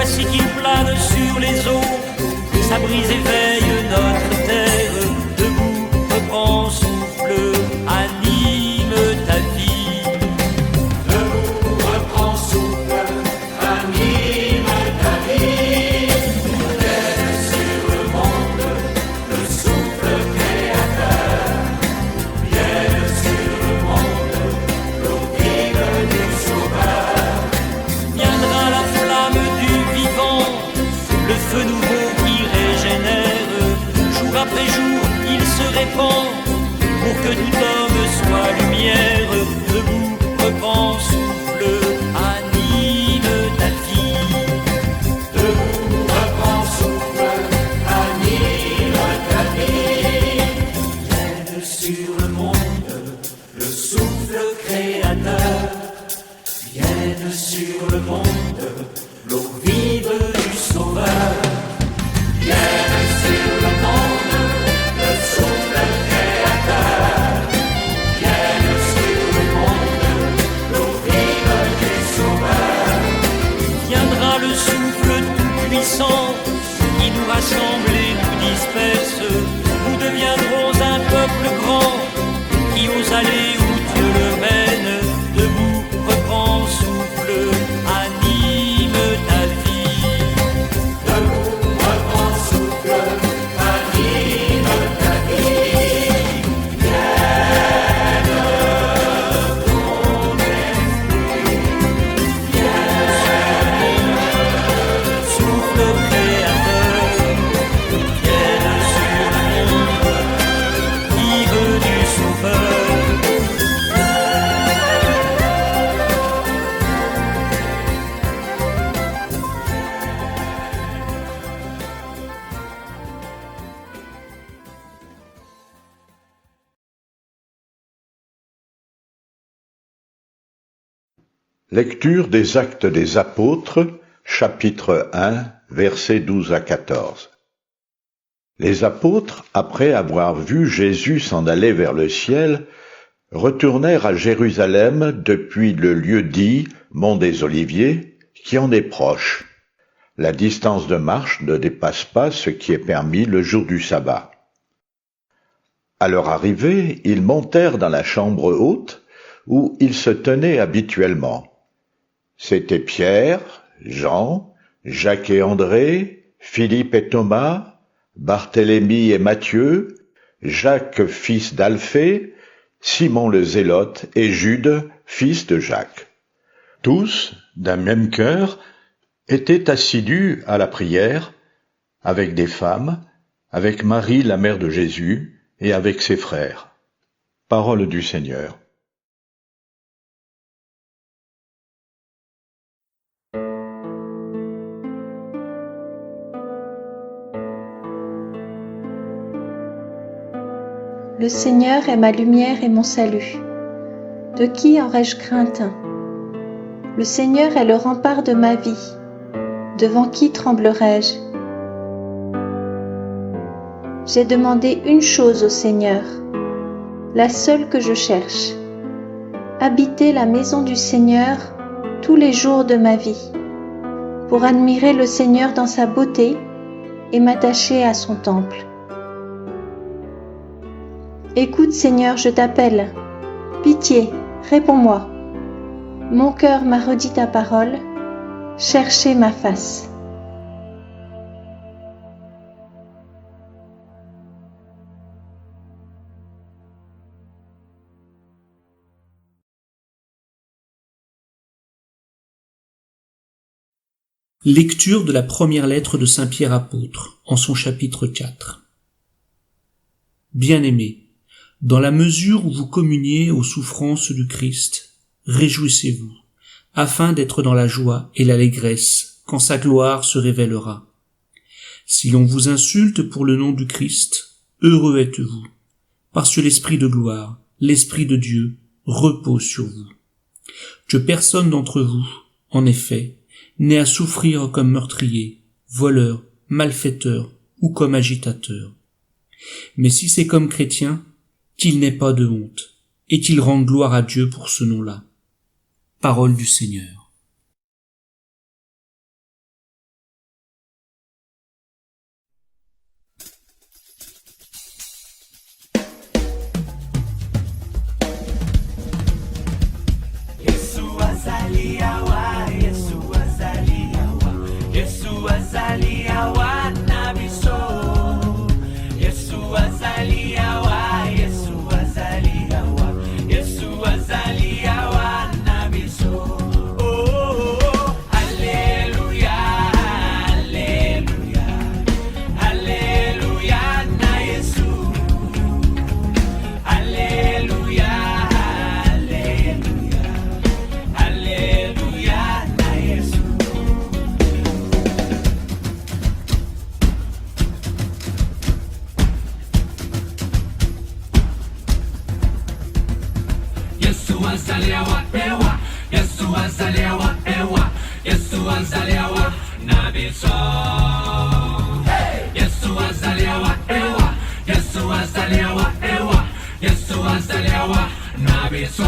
voici qu'il plane sur les eaux, sa brise éveille notre terre. Debout, reprends souffle, anime ta vie. Debout, reprends souffle, anime ta vie. Vienne sur le monde, le souffle créateur. Vienne sur le monde, l'eau vive du Sauveur. Viendra la flamme du vivant, le feu nouveau qui régénère. Jour après jour, il se répand pour que tout homme soit lumière. Debout, reprends souffle, anime ta vie. Debout, reprends souffle, anime ta vie. Vienne sur le monde, le souffle créateur. Vienne sur le monde, l'eau vive du Sauveur. Vienne sur le monde, le souffle créateur. Vienne sur le monde, l'eau vive du Sauveur. Viendra le souffle tout-puissant qui nous rassemble et nous disperse. Nous deviendrons un peuple grand qui ose aller où Dieu le mène. Debout, reprends souffle, anime ta vie. Debout, reprends souffle, anime ta vie. Vienne ton esprit. Vienne Souffle créateur, vienne sur le monde, vive du Sauveur. Lecture des Actes des Apôtres, chapitre 1, versets 12 à 14. Les apôtres, après avoir vu Jésus s'en aller vers le ciel, retournèrent à Jérusalem depuis le lieu dit Mont des Oliviers, qui en est proche. La distance de marche ne dépasse pas ce qui est permis le jour du sabbat. À leur arrivée, ils montèrent dans la chambre haute, où ils se tenaient habituellement. C'étaient Pierre, Jean, Jacques et André, Philippe et Thomas, Barthélemy et Matthieu, Jacques fils d'Alphée, Simon le Zélote et Jude, fils de Jacques. Tous, d'un même cœur, étaient assidus à la prière, avec des femmes, avec Marie la mère de Jésus et avec ses frères. Parole du Seigneur. Le Seigneur est ma lumière et mon salut. De qui aurais-je crainte? Le Seigneur est le rempart de ma vie. Devant qui tremblerais-je? J'ai demandé une chose au Seigneur, la seule que je cherche: habiter la maison du Seigneur tous les jours de ma vie, pour admirer le Seigneur dans sa beauté et m'attacher à son temple. Écoute, Seigneur, je t'appelle. Pitié, réponds-moi. Mon cœur m'a redit ta parole. Cherchez ma face. Lecture de la première lettre de Saint Pierre apôtre, en son chapitre 4. Bien-aimés, dans la mesure où vous communiez aux souffrances du Christ, réjouissez-vous, afin d'être dans la joie et l'allégresse quand sa gloire se révélera. Si l'on vous insulte pour le nom du Christ, heureux êtes-vous, parce que l'Esprit de gloire, l'Esprit de Dieu, repose sur vous. Que personne d'entre vous, en effet, n'ait à souffrir comme meurtrier, voleur, malfaiteur ou comme agitateur. Mais si c'est comme chrétien, qu'il n'ait pas de honte, et qu'il rende gloire à Dieu pour ce nom-là. Parole du Seigneur. Yesu. Yesu azaliwa ewa. Yesu azaliwa ewa. Yesu azaliwa na Yesu.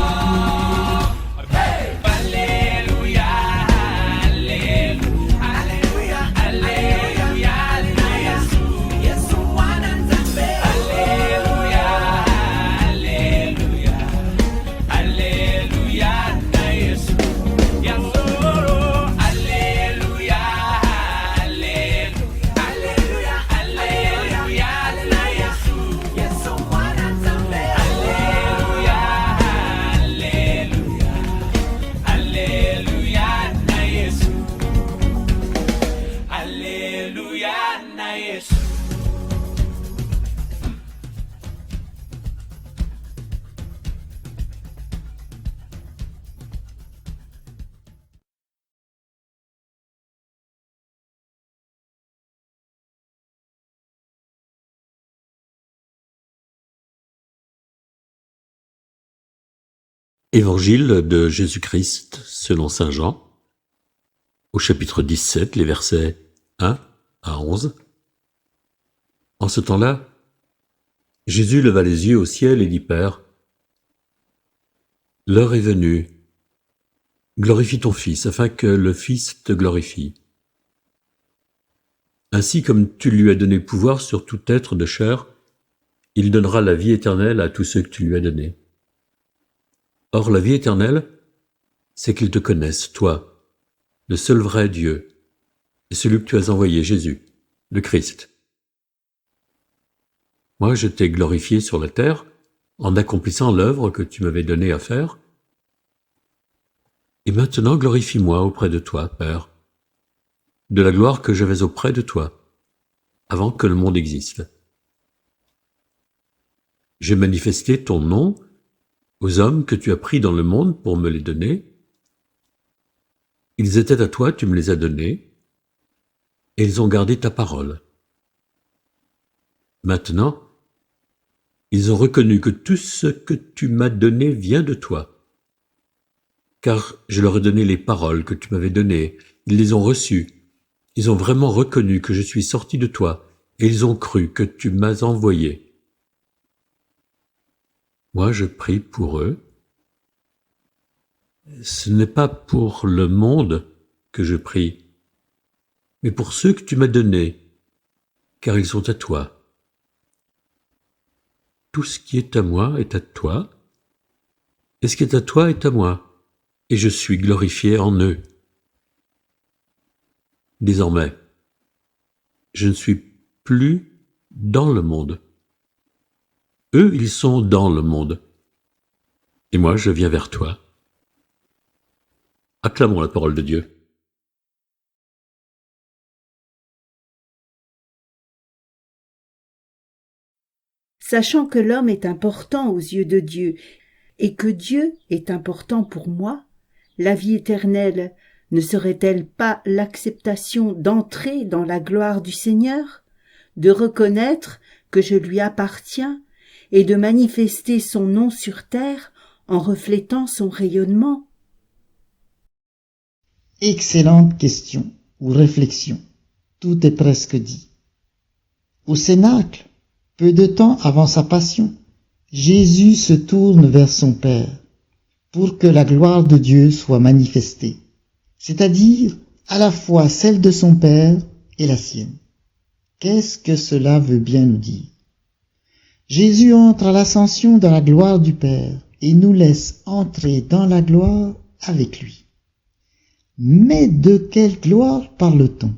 Évangile de Jésus-Christ selon saint Jean, au chapitre 17, les versets 1 à 11. En ce temps-là, Jésus leva les yeux au ciel et dit, Père, l'heure est venue, glorifie ton Fils, afin que le Fils te glorifie. Ainsi comme tu lui as donné pouvoir sur tout être de chair, il donnera la vie éternelle à tous ceux que tu lui as donnés. Or, la vie éternelle, c'est qu'ils te connaissent, toi, le seul vrai Dieu, et celui que tu as envoyé, Jésus, le Christ. Moi, je t'ai glorifié sur la terre en accomplissant l'œuvre que tu m'avais donnée à faire. Et maintenant, glorifie-moi auprès de toi, Père, de la gloire que j'avais auprès de toi, avant que le monde existe. J'ai manifesté ton nom aux hommes que tu as pris dans le monde pour me les donner. Ils étaient à toi, tu me les as donnés, et ils ont gardé ta parole. Maintenant, ils ont reconnu que tout ce que tu m'as donné vient de toi, car je leur ai donné les paroles que tu m'avais données, ils les ont reçues, ils ont vraiment reconnu que je suis sorti de toi, et ils ont cru que tu m'as envoyé. Moi, je prie pour eux. Ce n'est pas pour le monde que je prie, mais pour ceux que tu m'as donnés, car ils sont à toi. Tout ce qui est à moi est à toi, et ce qui est à toi est à moi, et je suis glorifié en eux. Désormais, je ne suis plus dans le monde. Eux, ils sont dans le monde, et moi, je viens vers toi. Acclamons la parole de Dieu. Sachant que l'homme est important aux yeux de Dieu, et que Dieu est important pour moi, la vie éternelle ne serait-elle pas l'acceptation d'entrer dans la gloire du Seigneur, de reconnaître que je lui appartiens, et de manifester son nom sur terre en reflétant son rayonnement? Excellente question ou réflexion. Tout est presque dit. Au Cénacle, peu de temps avant sa passion, Jésus se tourne vers son Père pour que la gloire de Dieu soit manifestée, c'est-à-dire à la fois celle de son Père et la sienne. Qu'est-ce que cela veut bien nous dire? Jésus entre à l'ascension dans la gloire du Père et nous laisse entrer dans la gloire avec lui. Mais de quelle gloire parle-t-on?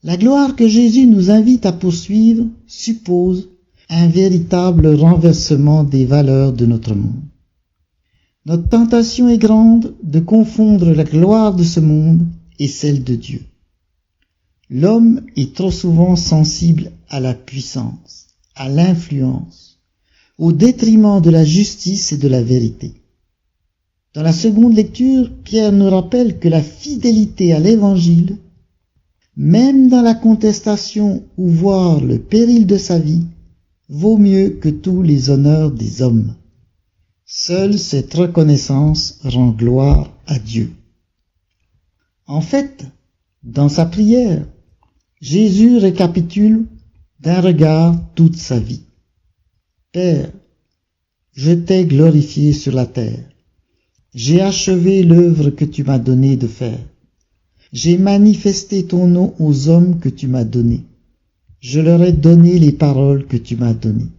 La gloire que Jésus nous invite à poursuivre suppose un véritable renversement des valeurs de notre monde. Notre tentation est grande de confondre la gloire de ce monde et celle de Dieu. L'homme est trop souvent sensible à la puissance, à l'influence, au détriment de la justice et de la vérité. Dans la seconde lecture, Pierre nous rappelle que la fidélité à l'Évangile, même dans la contestation ou voire le péril de sa vie, vaut mieux que tous les honneurs des hommes. Seule cette reconnaissance rend gloire à Dieu. En fait, Dans sa prière, Jésus récapitule d'un regard toute sa vie. Père, je t'ai glorifié sur la terre. J'ai achevé l'œuvre que tu m'as donné de faire. J'ai manifesté ton nom aux hommes que tu m'as donnés. Je leur ai donné les paroles que tu m'as données.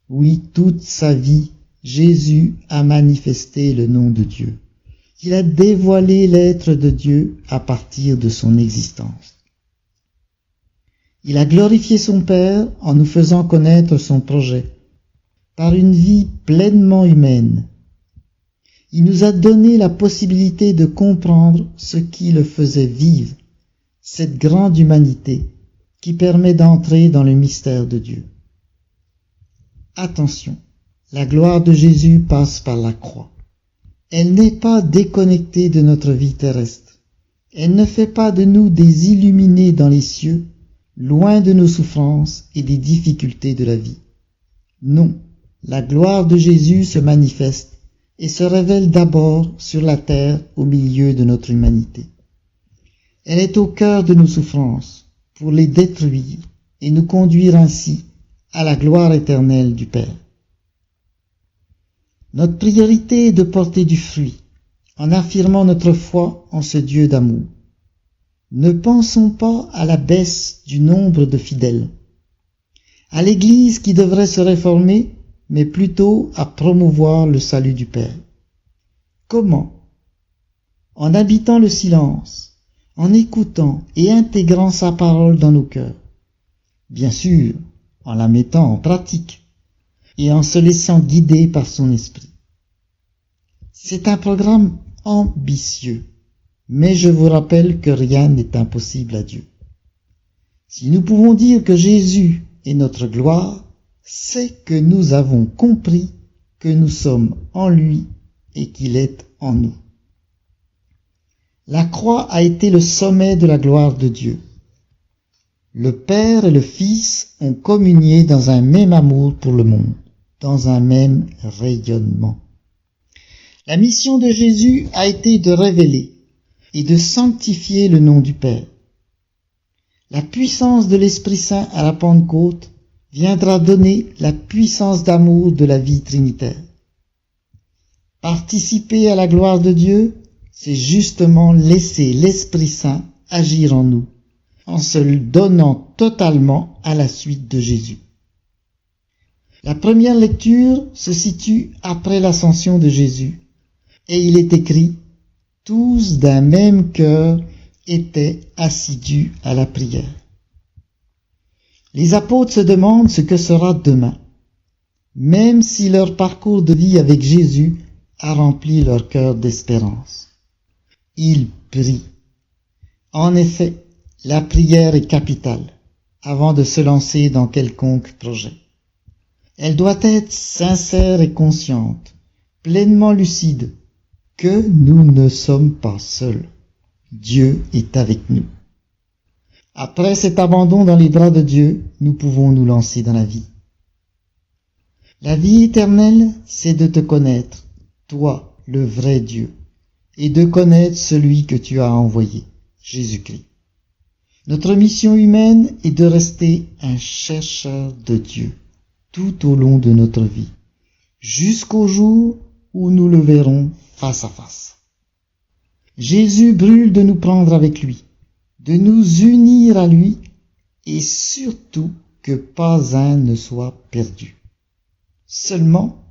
Oui, toute sa vie, Jésus a manifesté le nom de Dieu. Il a dévoilé l'être de Dieu à partir de son existence. Il a glorifié son Père en nous faisant connaître son projet, par une vie pleinement humaine. Il nous a donné la possibilité de comprendre ce qui le faisait vivre, cette grande humanité qui permet d'entrer dans le mystère de Dieu. Attention, la gloire de Jésus passe par la croix. Elle n'est pas déconnectée de notre vie terrestre. Elle ne fait pas de nous des illuminés dans les cieux, loin de nos souffrances et des difficultés de la vie. Non, la gloire de Jésus se manifeste et se révèle d'abord sur la terre au milieu de notre humanité. Elle est au cœur de nos souffrances pour les détruire et nous conduire ainsi à la gloire éternelle du Père. Notre priorité est de porter du fruit en affirmant notre foi en ce Dieu d'amour. Ne pensons pas à la baisse du nombre de fidèles, à l'Église qui devrait se réformer, mais plutôt à promouvoir le salut du Père. Comment? En habitant le silence, en écoutant et intégrant sa parole dans nos cœurs. Bien sûr, en la mettant en pratique et en se laissant guider par son esprit. C'est un programme ambitieux, mais je vous rappelle que rien n'est impossible à Dieu. Si nous pouvons dire que Jésus est notre gloire, c'est que nous avons compris que nous sommes en lui et qu'il est en nous. La croix a été le sommet de la gloire de Dieu. Le Père et le Fils ont communié dans un même amour pour le monde, dans un même rayonnement. La mission de Jésus a été de révéler et de sanctifier le nom du Père. La puissance de l'Esprit Saint à la Pentecôte viendra donner la puissance d'amour de la vie trinitaire. Participer à la gloire de Dieu, c'est justement laisser l'Esprit Saint agir en nous, en se donnant totalement à la suite de Jésus. La première lecture se situe après l'ascension de Jésus, et il est écrit « Tous d'un même cœur étaient assidus à la prière ». Les apôtres se demandent ce que sera demain, même si leur parcours de vie avec Jésus a rempli leur cœur d'espérance. Ils prient. En effet, la prière est capitale avant de se lancer dans quelconque projet. Elle doit être sincère et consciente, pleinement lucide, que nous ne sommes pas seuls. Dieu est avec nous. Après cet abandon dans les bras de Dieu, nous pouvons nous lancer dans la vie. La vie éternelle, c'est de te connaître, toi, le vrai Dieu, et de connaître celui que tu as envoyé, Jésus-Christ. Notre mission humaine est de rester un chercheur de Dieu tout au long de notre vie, jusqu'au jour où nous le verrons face à face. Jésus brûle de nous prendre avec lui, de nous unir à lui et surtout que pas un ne soit perdu. Seulement,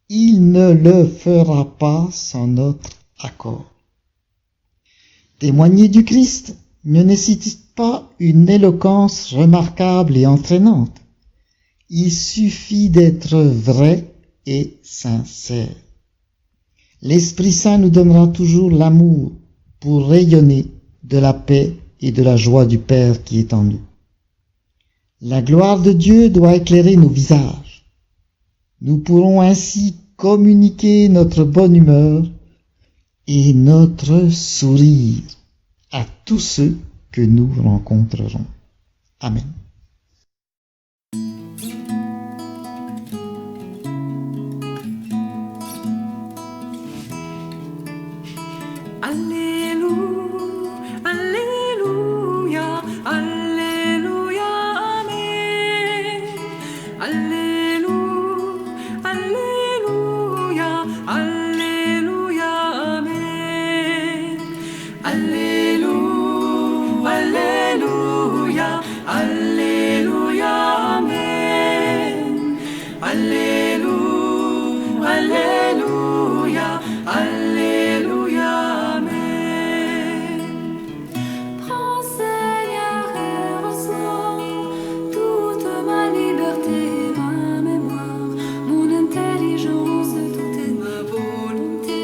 il ne le fera pas sans notre accord. Témoigner du Christ ne nécessite pas une éloquence remarquable et entraînante. Il suffit d'être vrai et sincère. L'Esprit Saint nous donnera toujours l'amour pour rayonner de la paix et de la joie du Père qui est en nous. La gloire de Dieu doit éclairer nos visages. Nous pourrons ainsi communiquer notre bonne humeur et notre sourire à tous ceux que nous rencontrerons. Amen. Alléluia, Alléluia. Alléluia, Alléluia, Alléluia, Amen. Alléluia, Alléluia, Alléluia, Amen. Prends Seigneur et reçois toute ma liberté, ma mémoire, mon intelligence, toute ma volonté,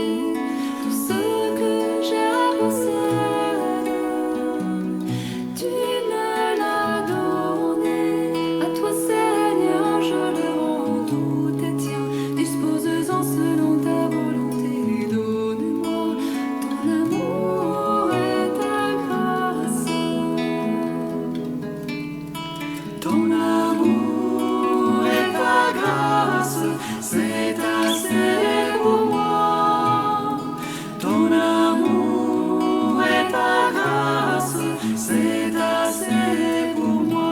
tout ce que j'ai à possède. Tu me l'as donné, à toi Seigneur je le rends, tout est tien. Dispose-en selon ta volonté, donne-moi ton amour et ta grâce. Ton amour et ta grâce, c'est assez pour moi. Ton amour et ta grâce, c'est assez pour moi.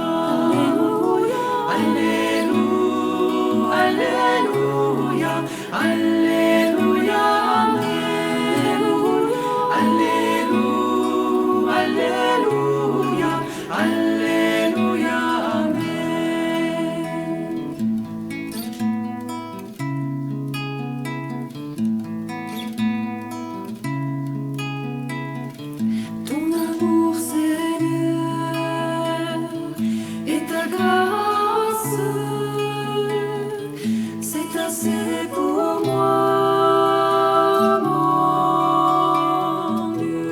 Alléluia, Alléluia, Alléluia, Amen. Alléluia, Alléluia, Alléluia, Ton amour Seigneur et ta grâce, c'est assez pour moi, mon Dieu.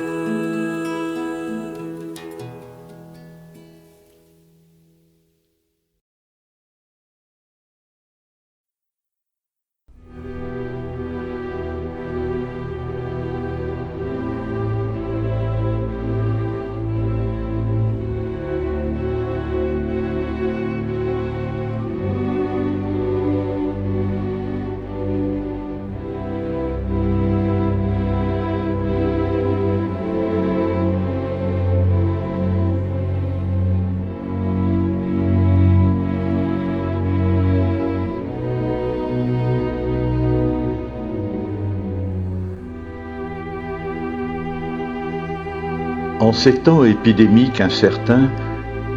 En ces temps épidémiques incertains,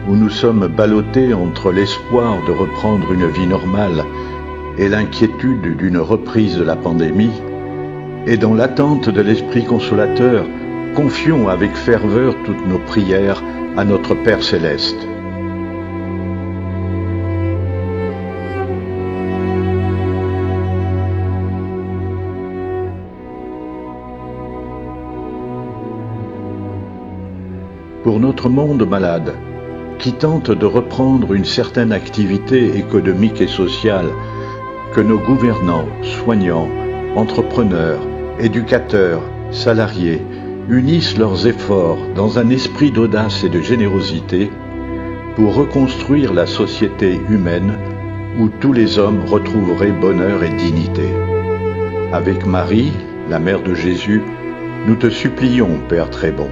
où nous sommes ballottés entre l'espoir de reprendre une vie normale et l'inquiétude d'une reprise de la pandémie, et dans l'attente de l'Esprit consolateur, confions avec ferveur toutes nos prières à notre Père céleste. Pour notre monde malade, qui tente de reprendre une certaine activité économique et sociale, que nos gouvernants, soignants, entrepreneurs, éducateurs, salariés unissent leurs efforts dans un esprit d'audace et de générosité pour reconstruire la société humaine où tous les hommes retrouveraient bonheur et dignité. Avec Marie, la mère de Jésus, nous te supplions, Père très bon.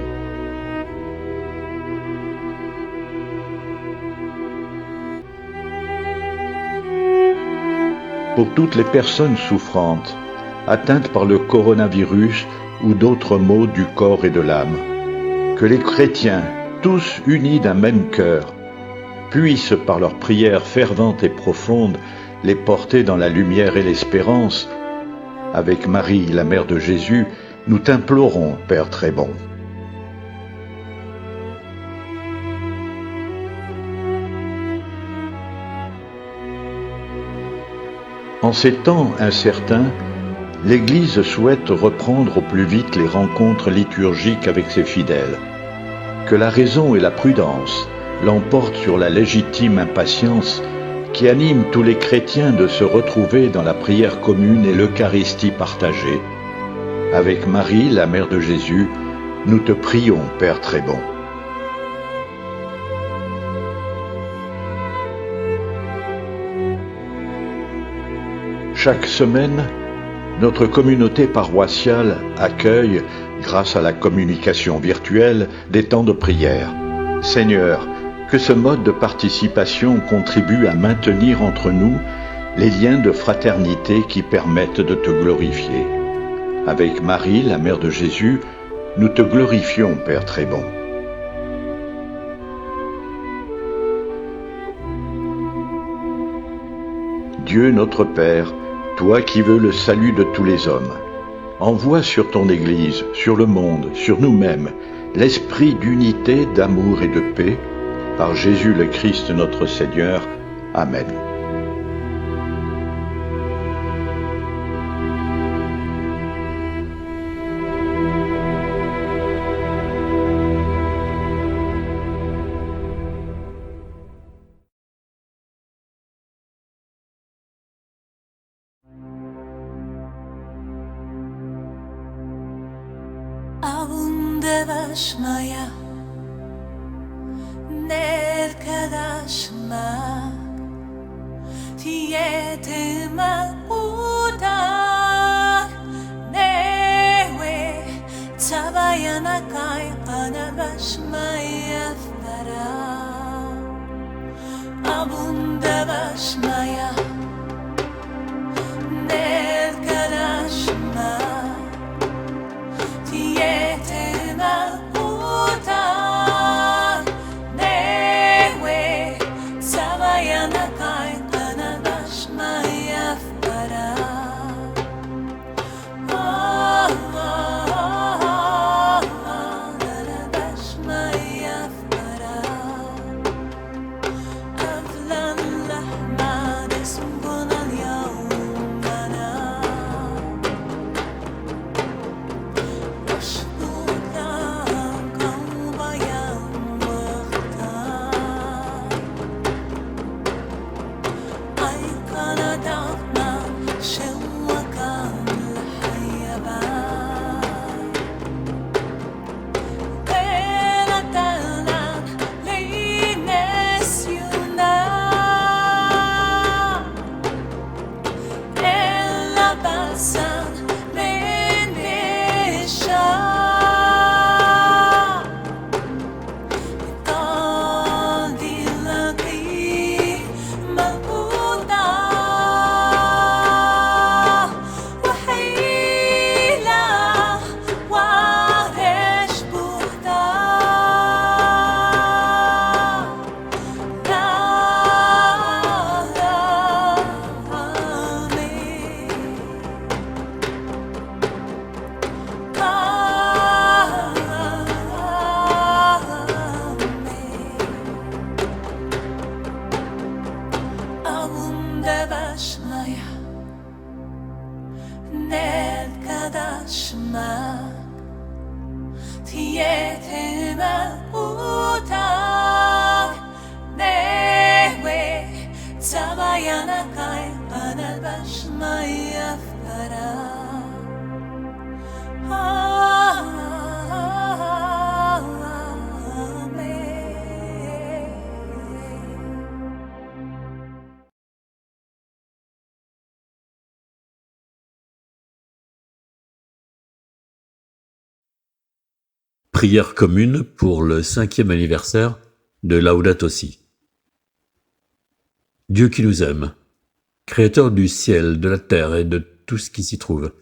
Pour toutes les personnes souffrantes, atteintes par le coronavirus ou d'autres maux du corps et de l'âme, que les chrétiens, tous unis d'un même cœur, puissent par leurs prières ferventes et profondes les porter dans la lumière et l'espérance. Avec Marie, la mère de Jésus, nous t'implorons, Père très bon. En ces temps incertains, l'Église souhaite reprendre au plus vite les rencontres liturgiques avec ses fidèles. Que la raison et la prudence l'emportent sur la légitime impatience qui anime tous les chrétiens de se retrouver dans la prière commune et l'Eucharistie partagée. Avec Marie, la mère de Jésus, nous te prions, Père très bon. Chaque semaine, notre communauté paroissiale accueille, grâce à la communication virtuelle, des temps de prière. Seigneur, que ce mode de participation contribue à maintenir entre nous les liens de fraternité qui permettent de te glorifier. Avec Marie, la mère de Jésus, Nous te glorifions, Père très bon. Dieu notre Père, toi qui veux le salut de tous les hommes, envoie sur ton Église, sur le monde, sur nous-mêmes, l'esprit d'unité, d'amour et de paix, par Jésus le Christ notre Seigneur. Amen. Avundevashmaya Nerkadashma Tietema Udak Newe Tavayanakai Anavashmaya Fara Avundevashmaya Nerkadashma Tietema Uta Newe Savayanakai Kanadashmaya Fara Kanadashmaya Fara Avlan Lahmad Sungunan Yaumana Prière commune pour le 5e anniversaire de Laudato Si. Dieu qui nous aime, Créateur du ciel, de la terre et de tout ce qui s'y trouve,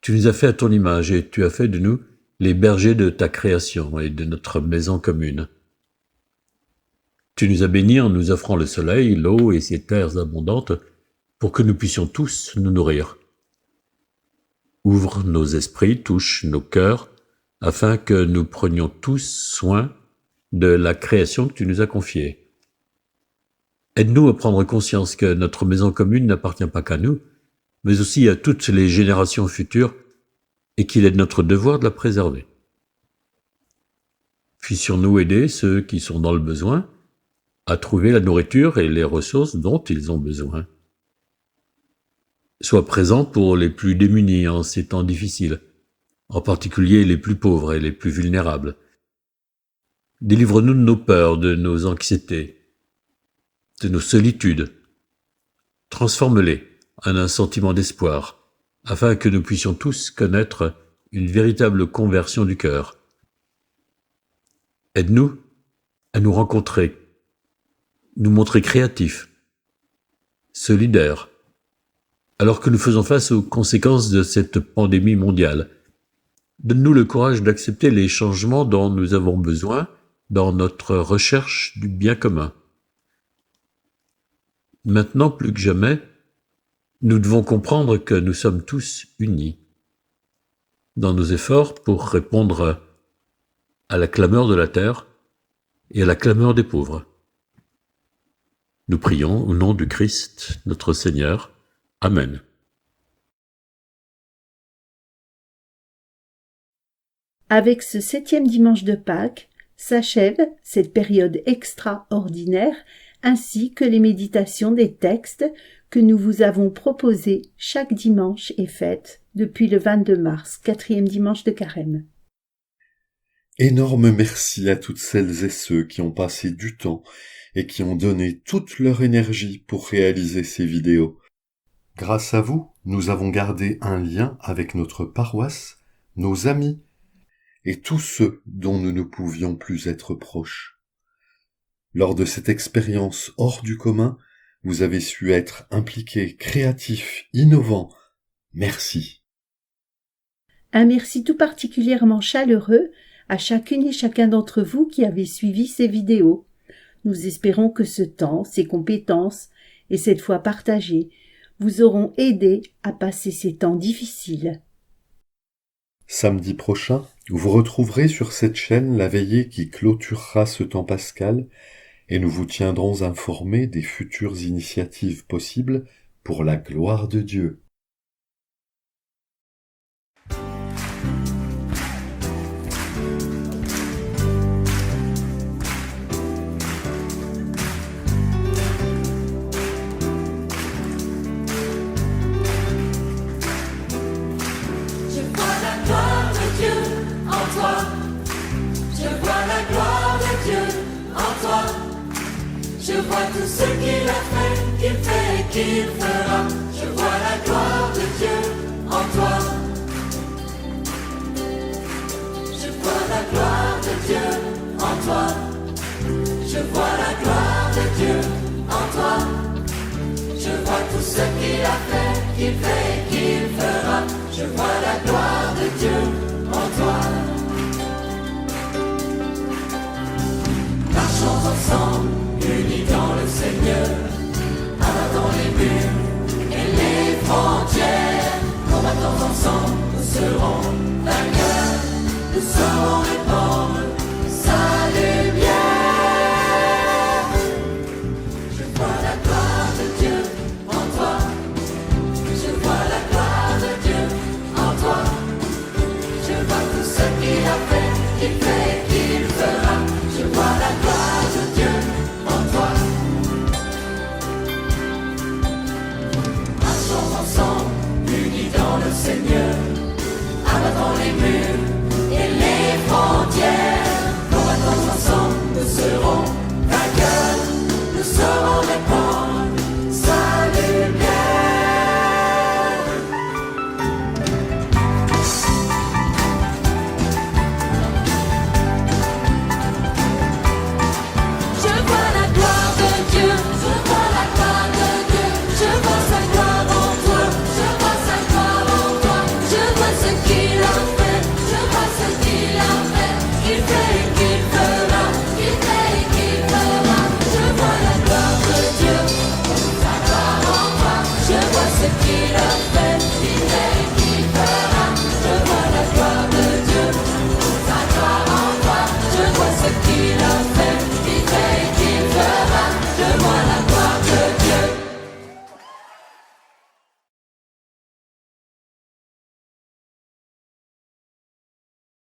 tu nous as fait à ton image et tu as fait de nous les bergers de ta création et de notre maison commune. Tu nous as bénis en nous offrant le soleil, l'eau et ces terres abondantes pour que nous puissions tous nous nourrir. Ouvre nos esprits, touche nos cœurs, afin que nous prenions tous soin de la création que tu nous as confiée. Aide-nous à prendre conscience que notre maison commune n'appartient pas qu'à nous, mais aussi à toutes les générations futures, et qu'il est de notre devoir de la préserver. Puissions-nous aider ceux qui sont dans le besoin à trouver la nourriture et les ressources dont ils ont besoin. Sois présent pour les plus démunis en ces temps difficiles, en particulier les plus pauvres et les plus vulnérables. Délivre-nous de nos peurs, de nos anxiétés, de nos solitudes. Transforme-les en un sentiment d'espoir, afin que nous puissions tous connaître une véritable conversion du cœur. Aide-nous à nous rencontrer, nous montrer créatifs, solidaires, alors que nous faisons face aux conséquences de cette pandémie mondiale, Donne-nous le courage d'accepter les changements dont nous avons besoin dans notre recherche du bien commun. Maintenant plus que jamais, nous devons comprendre que nous sommes tous unis dans nos efforts pour répondre à la clameur de la terre et à la clameur des pauvres. Nous prions au nom du Christ, notre Seigneur. Amen. Avec ce 7e dimanche de Pâques s'achève cette période extraordinaire ainsi que les méditations des textes que nous vous avons proposés chaque dimanche et fête depuis le 22 mars, 4e dimanche de Carême. Énorme merci à toutes celles et ceux qui ont passé du temps et qui ont donné toute leur énergie pour réaliser ces vidéos. Grâce à vous, nous avons gardé un lien avec notre paroisse, nos amis et tous ceux dont nous ne pouvions plus être proches. Lors de cette expérience hors du commun, vous avez su être impliqués, créatifs, innovants. Merci. Un merci tout particulièrement chaleureux à chacune et chacun d'entre vous qui avez suivi ces vidéos. Nous espérons que ce temps, ces compétences et cette foi partagée vous auront aidé à passer ces temps difficiles. Samedi prochain, vous retrouverez sur cette chaîne la veillée qui clôturera ce temps pascal et nous vous tiendrons informés des futures initiatives possibles pour la gloire de Dieu. Je vois tout ce qu'il a fait, qu'il fait et qu'il fera. Je vois la gloire de Dieu en toi. Je vois la gloire de Dieu en toi. Je vois la gloire de Dieu en toi. Je vois tout ce qu'il a fait, qu'il fait et qu'il fera. Je vois la gloire de Dieu en toi. Marchons ensemble, unis dans le Seigneur, abattons les murs et les frontières. Combattons ensemble, nous serons vainqueurs. Nous saurons répandre sa lumière. Je vois la gloire de Dieu en toi. Je vois la gloire de Dieu en toi. Je vois tout ce qu'il a fait, qu'il fait.